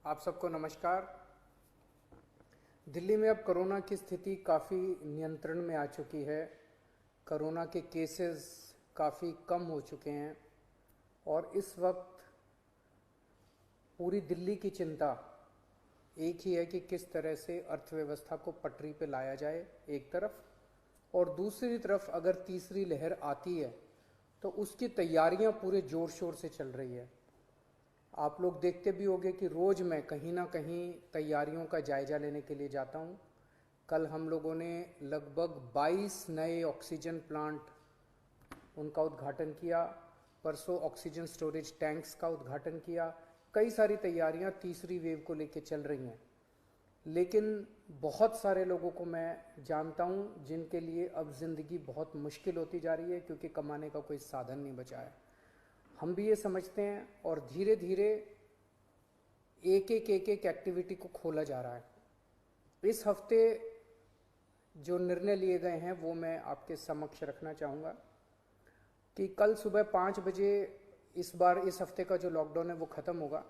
आप सबको नमस्कार। दिल्ली में अब कोरोना की स्थिति काफ़ी नियंत्रण में आ चुकी है। कोरोना के केसेस काफ़ी कम हो चुके हैं और इस वक्त पूरी दिल्ली की चिंता एक ही है कि किस तरह से अर्थव्यवस्था को पटरी पे लाया जाए एक तरफ, और दूसरी तरफ अगर तीसरी लहर आती है तो उसकी तैयारियां पूरे ज़ोर शोर से चल रही है। आप लोग देखते भी होंगे कि रोज़ मैं कहीं ना कहीं तैयारियों का जायज़ा लेने के लिए जाता हूं। कल हम लोगों ने लगभग 22 नए ऑक्सीजन प्लांट उनका उद्घाटन किया, परसों ऑक्सीजन स्टोरेज टैंक्स का उद्घाटन किया। कई सारी तैयारियां तीसरी वेव को लेकर चल रही हैं, लेकिन बहुत सारे लोगों को मैं जानता हूं जिनके लिए अब ज़िंदगी बहुत मुश्किल होती जा रही है क्योंकि कमाने का कोई साधन नहीं बचा है। हम भी ये समझते हैं और धीरे धीरे एक एक एक्टिविटी को खोला जा रहा है। इस हफ्ते जो निर्णय लिए गए हैं वो मैं आपके समक्ष रखना चाहूँगा कि कल सुबह 5 बजे इस बार इस हफ्ते का जो लॉकडाउन है वो ख़त्म होगा।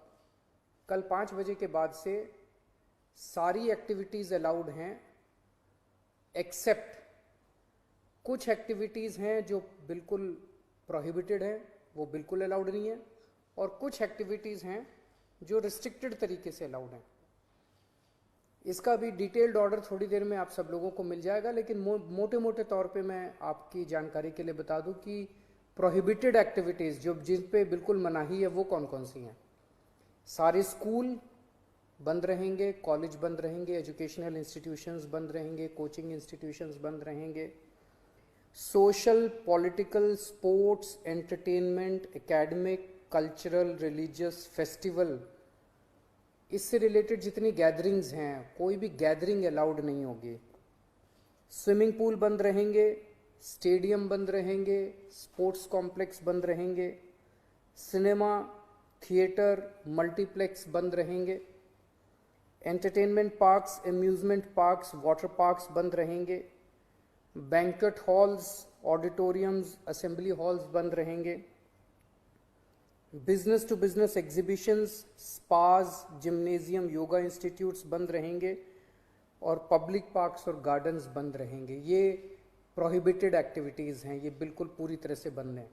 कल 5 बजे के बाद से सारी एक्टिविटीज़ अलाउड हैं, एक्सेप्ट कुछ एक्टिविटीज़ हैं जो बिल्कुल प्रोहिबिटेड हैं, वो बिल्कुल अलाउड नहीं है, और कुछ एक्टिविटीज़ हैं जो रिस्ट्रिक्टेड तरीके से अलाउड हैं। इसका भी डिटेल्ड ऑर्डर थोड़ी देर में आप सब लोगों को मिल जाएगा, लेकिन मोटे मोटे तौर पे मैं आपकी जानकारी के लिए बता दूं कि प्रोहिबिटेड एक्टिविटीज़ जो जिन पे बिल्कुल मनाही है वो कौन कौन सी हैं। सारे स्कूल बंद रहेंगे, कॉलेज बंद रहेंगे, एजुकेशनल इंस्टीट्यूशंस बंद रहेंगे, कोचिंग इंस्टीट्यूशंस बंद रहेंगे, social, political, sports, entertainment, academic, cultural, religious, festival, इससे रिलेटेड जितनी गैदरिंग्स हैं कोई भी गैदरिंग अलाउड नहीं होगी। स्विमिंग पूल बंद रहेंगे, स्टेडियम बंद रहेंगे, स्पोर्ट्स कॉम्प्लेक्स बंद रहेंगे, सिनेमा, थिएटर, मल्टीप्लेक्स बंद रहेंगे, entertainment parks, amusement parks, water parks बंद रहेंगे, banquet halls, auditoriums, assembly halls बंद रहेंगे, business to business exhibitions, spas, gymnasium, yoga institutes बंद रहेंगे, और पब्लिक पार्क्स और गार्डन्स बंद रहेंगे। ये प्रोहिबिटेड एक्टिविटीज़ हैं, ये बिल्कुल पूरी तरह से बंद हैं।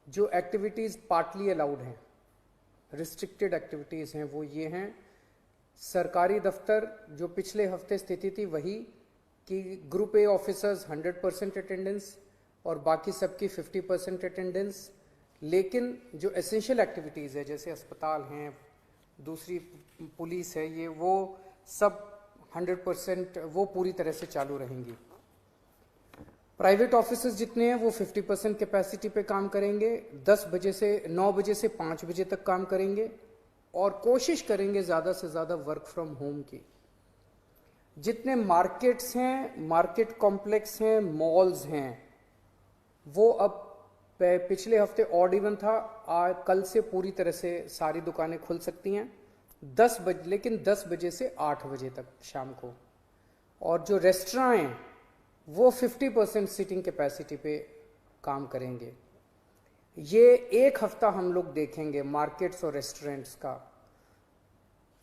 जो एक्टिविटीज़ पार्टली अलाउड हैं, रिस्ट्रिक्टेड एक्टिविटीज़ हैं, वो ये हैं। सरकारी दफ्तर, जो पिछले हफ्ते स्थिति थी वही कि ग्रुप ए ऑफिसर्स 100% अटेंडेंस और बाकी सबकी 50% अटेंडेंस, लेकिन जो एसेंशियल एक्टिविटीज़ है जैसे अस्पताल हैं, दूसरी पुलिस है, ये वो सब 100% वो पूरी तरह से चालू रहेंगी। प्राइवेट ऑफिसेज जितने हैं वो 50% कैपेसिटी पे काम करेंगे, 10 बजे से 9 बजे से 5 बजे तक काम करेंगे और कोशिश करेंगे ज़्यादा से ज़्यादा वर्क फ्रॉम होम की। जितने मार्केट्स हैं, मार्केट कॉम्प्लेक्स हैं, मॉल्स हैं, वो अब पिछले हफ्ते ऑड इवन था, कल से पूरी तरह से सारी दुकानें खुल सकती हैं 10 बजे, लेकिन 10 बजे से 8 बजे तक शाम को। और जो रेस्टोरेंट हैं वो 50% सीटिंग कैपेसिटी पे काम करेंगे। ये एक हफ्ता हम लोग देखेंगे मार्केट्स और रेस्टोरेंट्स का।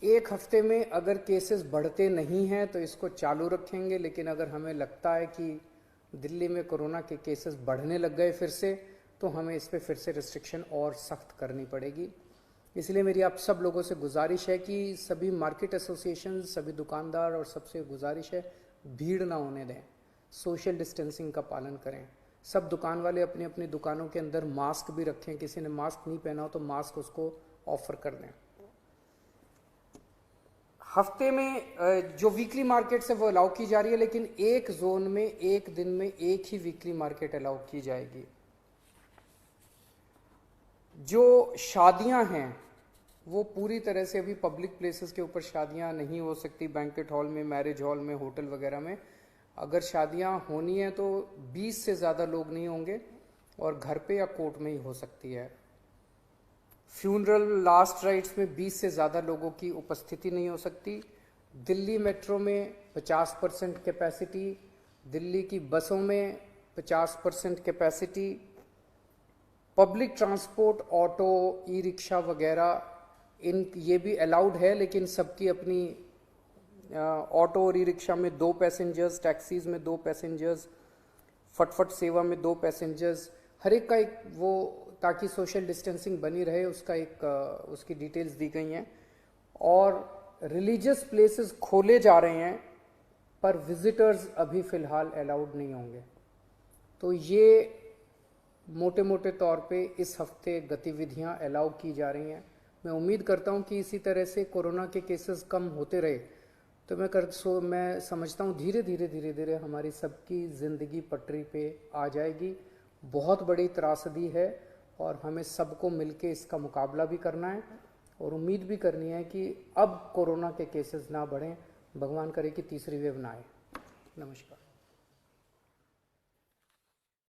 एक हफ्ते में अगर केसेस बढ़ते नहीं हैं तो इसको चालू रखेंगे, लेकिन अगर हमें लगता है कि दिल्ली में कोरोना के केसेस बढ़ने लग गए फिर से, तो हमें इस पर फिर से रिस्ट्रिक्शन और सख्त करनी पड़ेगी। इसलिए मेरी आप सब लोगों से गुजारिश है कि सभी मार्केट एसोसिएशन, सभी दुकानदार और सबसे गुजारिश है भीड़ ना होने दें, सोशल डिस्टेंसिंग का पालन करें। सब दुकान वाले अपनी अपनी दुकानों के अंदर मास्क भी रखें, किसी ने मास्क नहीं पहना हो तो मास्क उसको ऑफर कर दें। हफ्ते में जो वीकली मार्केट्स है वो अलाउ की जा रही है, लेकिन एक जोन में एक दिन में एक ही वीकली मार्केट अलाउ की जाएगी। जो शादियां हैं वो पूरी तरह से अभी पब्लिक प्लेसेस के ऊपर शादियां नहीं हो सकती, बैंक्वेट हॉल में, मैरिज हॉल में, होटल वगैरह में। अगर शादियां होनी है तो 20 से ज़्यादा लोग नहीं होंगे और घर पे या कोर्ट में ही हो सकती है। फ्यूनरल, लास्ट राइट्स में 20 से ज़्यादा लोगों की उपस्थिति नहीं हो सकती। दिल्ली मेट्रो में 50% कैपेसिटी, दिल्ली की बसों में 50% capacity, public transport, auto, e rickshaw वगैरह ये भी अलाउड है, लेकिन सबकी अपनी ऑटो और ई रिक्शा में 2 पैसेंजर्स, टैक्सीज में 2 पैसेंजर्स, फटफट सेवा में 2 पैसेंजर्स, हर एक का एक वो, ताकि सोशल डिस्टेंसिंग बनी रहे, उसका एक उसकी डिटेल्स दी गई हैं। और रिलीजियस प्लेसेस खोले जा रहे हैं, पर विजिटर्स अभी फ़िलहाल अलाउड नहीं होंगे। तो ये मोटे मोटे तौर पे इस हफ्ते गतिविधियां अलाउ की जा रही हैं। मैं उम्मीद करता हूं कि इसी तरह से कोरोना के केसेस कम होते रहे तो मैं समझता हूं धीरे धीरे हमारी सबकी ज़िंदगी पटरी पे आ जाएगी। बहुत बड़ी त्रासदी है और हमें सबको मिलके इसका मुकाबला भी करना है और उम्मीद भी करनी है कि अब कोरोना के केसेस ना बढ़ें, भगवान करे कि तीसरी वेव ना आए। नमस्कार।